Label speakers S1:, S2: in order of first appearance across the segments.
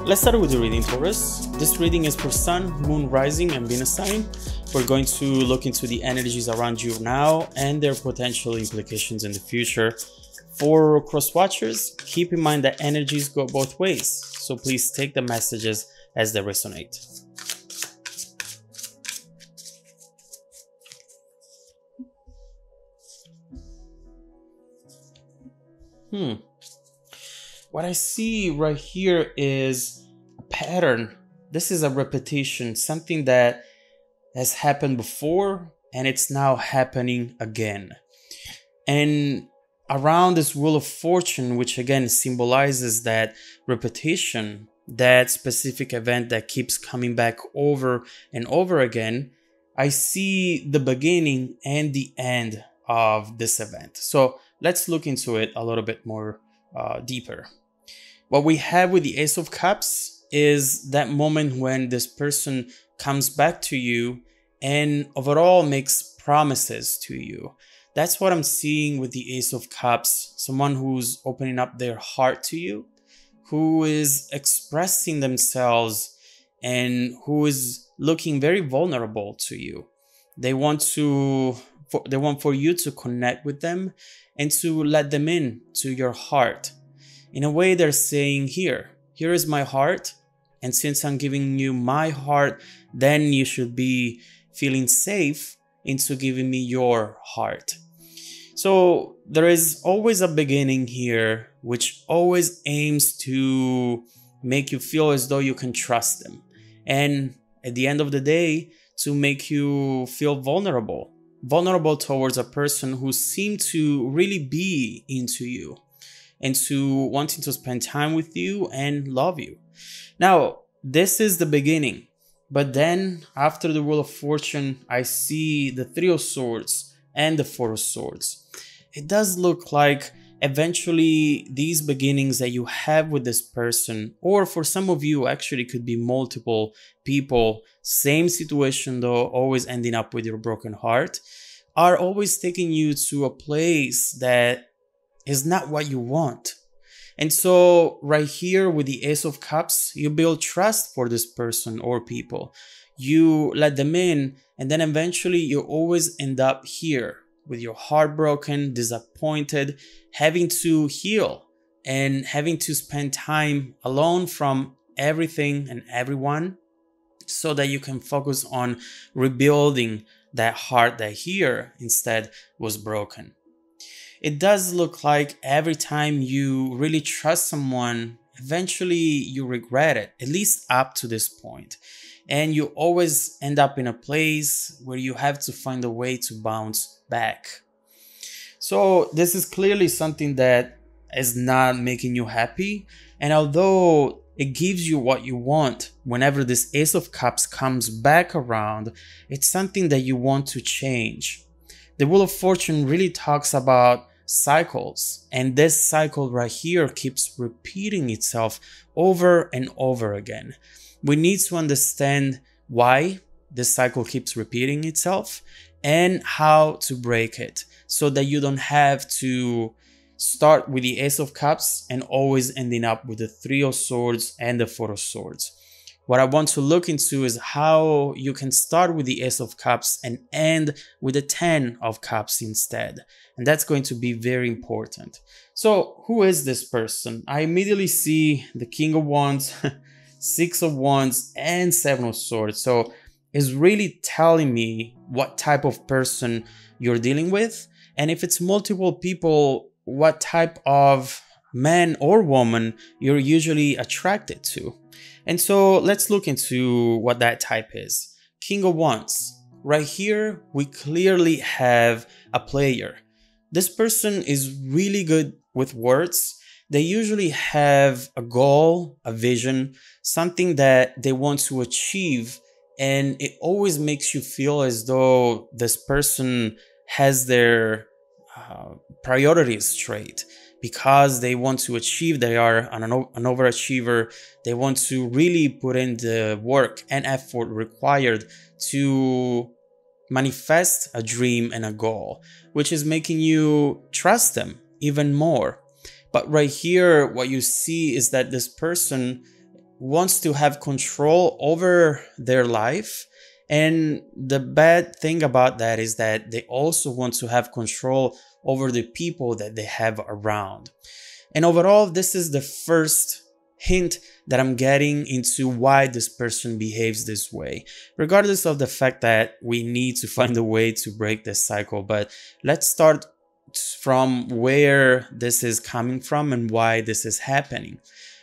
S1: Let's start with the reading, Taurus. This reading is for Sun, Moon, Rising, and Venus sign. We're going to look into the energies around you now and their potential implications in the future. For cross watchers, keep in mind that energies go both ways, so please take the messages as they resonate. What I see right here is a pattern. This is a repetition, something that has happened before and it's now happening again. And around this Wheel of Fortune, which again symbolizes that repetition, that specific event that keeps coming back over and over again, I see the beginning and the end of this event. So let's look into it a little bit more deeper. What we have with the Ace of Cups is that moment when this person comes back to you and overall makes promises to you. That's what I'm seeing with the Ace of Cups. Someone who's opening up their heart to you, who is expressing themselves and who is looking very vulnerable to you. They want for you to connect with them and to let them in to your heart. In a way, they're saying, here is my heart, and since I'm giving you my heart, then you should be feeling safe into giving me your heart. So there is always a beginning here, which always aims to make you feel as though you can trust them. And at the end of the day, to make you feel vulnerable towards a person who seemed to really be into you and to wanting to spend time with you and love you. Now, this is the beginning. But then after the Wheel of Fortune, I see the Three of Swords and the Four of Swords. It does look like eventually these beginnings that you have with this person, or for some of you actually could be multiple people, same situation though, always ending up with your broken heart, are always taking you to a place that is not what you want. And so right here with the Ace of Cups, you build trust for this person or people. You let them in, and then eventually you always end up here with your heart broken, disappointed, having to heal and having to spend time alone from everything and everyone so that you can focus on rebuilding that heart that here instead was broken. It does look like every time you really trust someone, eventually you regret it, at least up to this point. And you always end up in a place where you have to find a way to bounce back. So this is clearly something that is not making you happy. And although it gives you what you want, whenever this Ace of Cups comes back around, it's something that you want to change. The Wheel of Fortune really talks about cycles, and this cycle right here keeps repeating itself over and over again. We need to understand why this cycle keeps repeating itself and how to break it so that you don't have to start with the Ace of Cups and always ending up with the Three of Swords and the Four of Swords. What I want to look into is how you can start with the Ace of Cups and end with the 10 of Cups instead. And that's going to be very important. So who is this person? I immediately see the King of Wands, Six of Wands, and Seven of Swords. So it's really telling me what type of person you're dealing with. And if it's multiple people, what type of man or woman you're usually attracted to. And so let's look into what that type is. King of Wands. Right here, we clearly have a player. This person is really good with words. They usually have a goal, a vision, something that they want to achieve. And it always makes you feel as though this person has their priorities straight. Because they want to achieve, they are an overachiever. They want to really put in the work and effort required to manifest a dream and a goal, which is making you trust them even more. But right here, what you see is that this person wants to have control over their life. And the bad thing about that is that they also want to have control over the people that they have around. And overall, this is the first hint that I'm getting into why this person behaves this way, regardless of the fact that we need to find a way to break this cycle. But let's start from where this is coming from and why this is happening.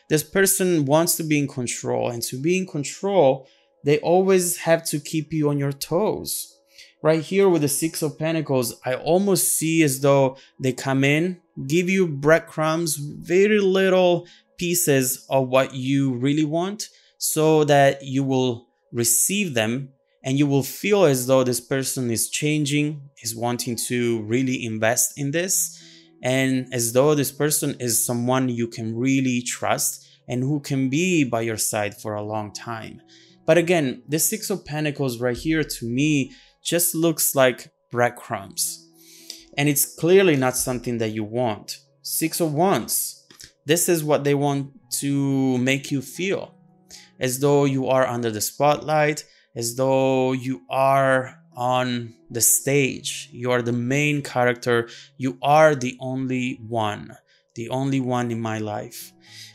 S1: This person wants to be in control, and to be in control, they always have to keep you on your toes. Right here with the Six of Pentacles, I almost see as though they come in, give you breadcrumbs, very little pieces of what you really want, so that you will receive them and you will feel as though this person is changing, is wanting to really invest in this, and as though this person is someone you can really trust and who can be by your side for a long time. But again, the Six of Pentacles right here to me just looks like breadcrumbs. And it's clearly not something that you want. Six of Wands. This is what they want to make you feel. As though you are under the spotlight, as though you are on the stage. You are the main character. You are the only one in my life.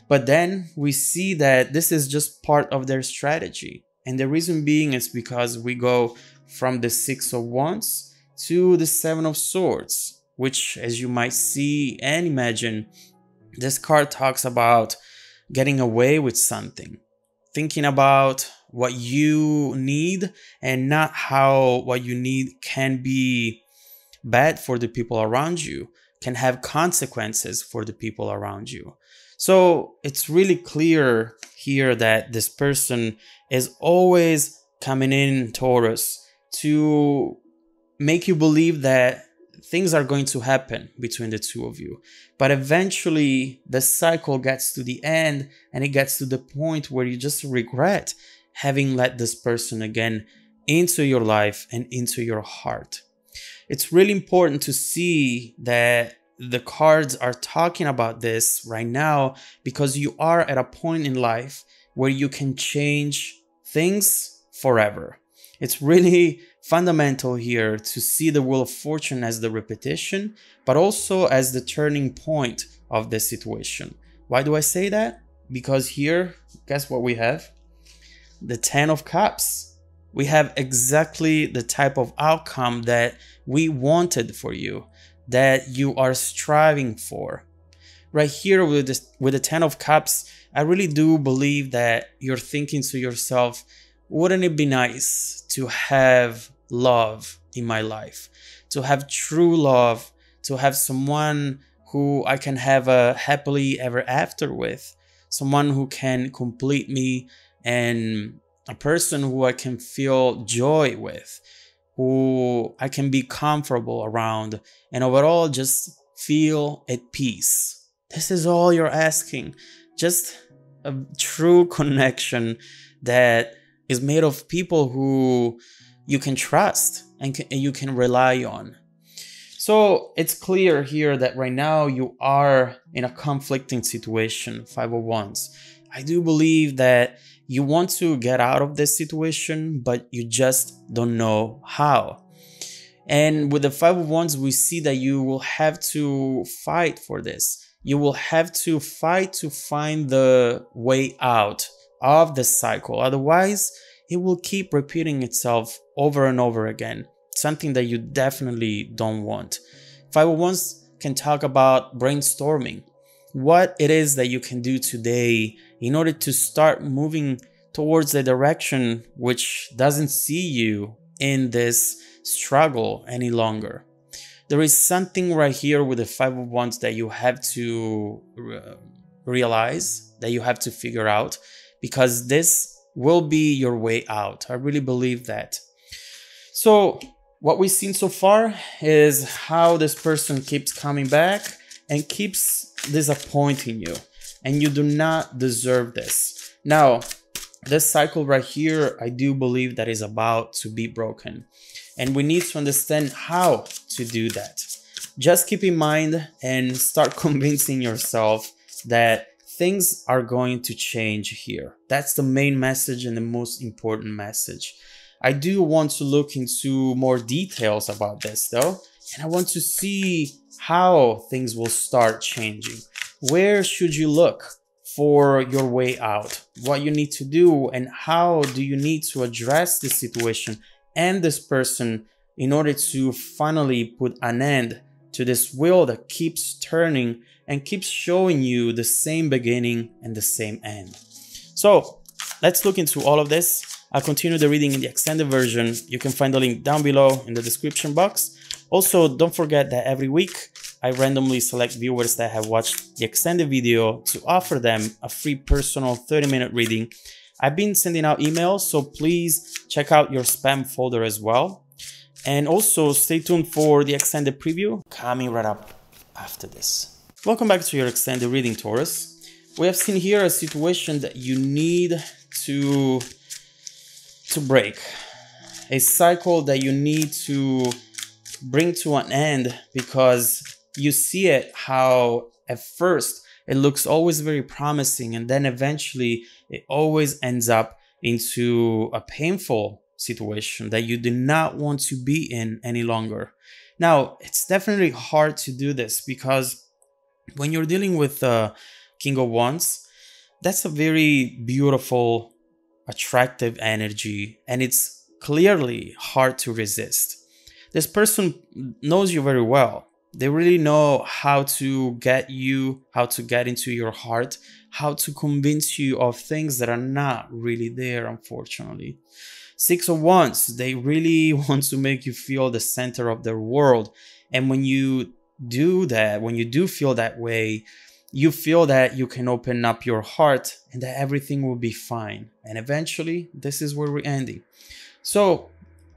S1: But then we see that this is just part of their strategy. And the reason being is because we go from the Six of Wands to the Seven of Swords, which, as you might see and imagine, this card talks about getting away with something, thinking about what you need and not how what you need can be bad for the people around you, can have consequences for the people around you. So it's really clear here that this person is always coming in, Taurus, to make you believe that things are going to happen between the two of you. But eventually the cycle gets to the end and it gets to the point where you just regret having let this person again into your life and into your heart. It's really important to see that the cards are talking about this right now because you are at a point in life where you can change things forever. It's really fundamental here to see the Wheel of Fortune as the repetition, but also as the turning point of the situation. Why do I say that? Because here, guess what we have? The Ten of Cups. We have exactly the type of outcome that we wanted for you, that you are striving for. Right here with the Ten of Cups, I really do believe that you're thinking to yourself, wouldn't it be nice to have love in my life, to have true love, to have someone who I can have a happily ever after with, someone who can complete me, and a person who I can feel joy with, who I can be comfortable around, and overall just feel at peace. This is all you're asking. Just a true connection that is made of people who you can trust and you can rely on. So it's clear here that right now you are in a conflicting situation, Five of Wands. I do believe that you want to get out of this situation, but you just don't know how. And with the Five of Wands, we see that you will have to fight for this. You will have to fight to find the way out of the cycle. Otherwise, it will keep repeating itself over and over again. Something that you definitely don't want. Five of Wands can talk about brainstorming. What it is that you can do today in order to start moving towards the direction which doesn't see you in this struggle any longer. There is something right here with the Five of Wands that you have to realize, that you have to figure out, because this will be your way out. I really believe that. So what we've seen so far is how this person keeps coming back and keeps disappointing you, and you do not deserve this. Now, this cycle right here, I do believe that is about to be broken, and we need to understand how to do that. Just keep in mind and start convincing yourself that things are going to change here. That's the main message and the most important message. I do want to look into more details about this though, and I want to see how things will start changing. Where should you look for your way out? What you need to do, and how do you need to address this situation and this person in order to finally put an end to this wheel that keeps turning and keeps showing you the same beginning and the same end. So let's look into all of this. I'll continue the reading in the extended version. You can find the link down below in the description box. Also, don't forget that every week I randomly select viewers that have watched the extended video to offer them a free personal 30-minute reading. I've been sending out emails, so please check out your spam folder as well. And also stay tuned for the extended preview coming right up after this. Welcome back to your extended reading, Taurus. We have seen here a situation that you need to break. A cycle that you need to bring to an end, because you see it how at first it looks always very promising, and then eventually it always ends up into a painful situation that you do not want to be in any longer. Now, it's definitely hard to do this because when you're dealing with King of Wands, that's a very beautiful, attractive energy, and it's clearly hard to resist. This person knows you very well. They really know how to get you, how to get into your heart, how to convince you of things that are not really there, unfortunately. Six of Wands, they really want to make you feel the center of their world. And when you do that, when you do feel that way, you feel that you can open up your heart and that everything will be fine. And eventually, this is where we're ending. So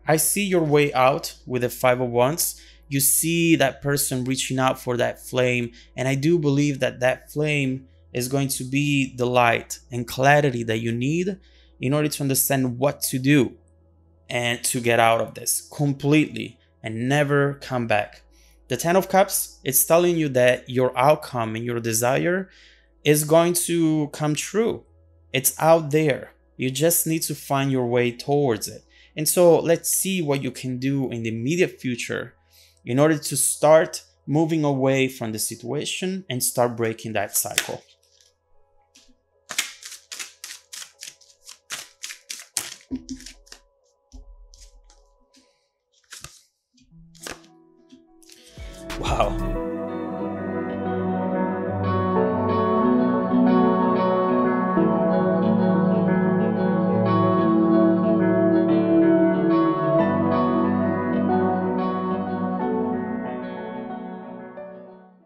S1: I see your way out with the Five of Wands. You see that person reaching out for that flame. And I do believe that that flame is going to be the light and clarity that you need in order to understand what to do and to get out of this completely and never come back. The Ten of Cups, it's telling you that your outcome and your desire is going to come true. It's out there. You just need to find your way towards it. And so let's see what you can do in the immediate future in order to start moving away from the situation and start breaking that cycle.